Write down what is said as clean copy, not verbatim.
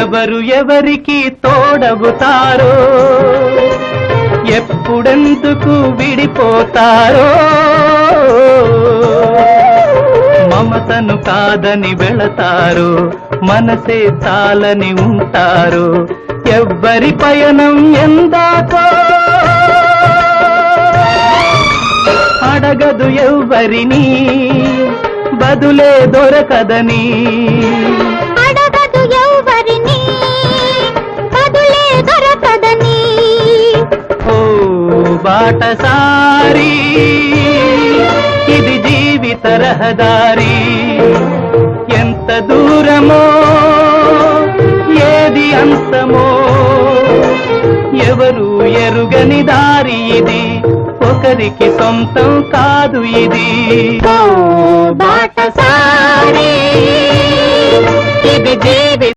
ఎవరు ఎవరికి తోడవుతారో, ఎప్పుడెందుకు విడిపోతారో, మమతను కాదని వెళతారు, మనసే చాలని ఉంటారు. ఎవ్వరి పయనం ఎందాకో అడగదు ఎవ్వరిని, బదులే దొరకదని. అడగదు ఎవ్వరిని, బదులే దొరకదని. ఓ బాటసారి, ఇది జీవిత రహదారి. ఎంత దూరమో, ఏది అంతమో, ఎవరు ఎరుగని దారి ఇది, ఒకరికి సొంతం కాదు ఇది. ఓ బాటసారి, ఇది జీవిత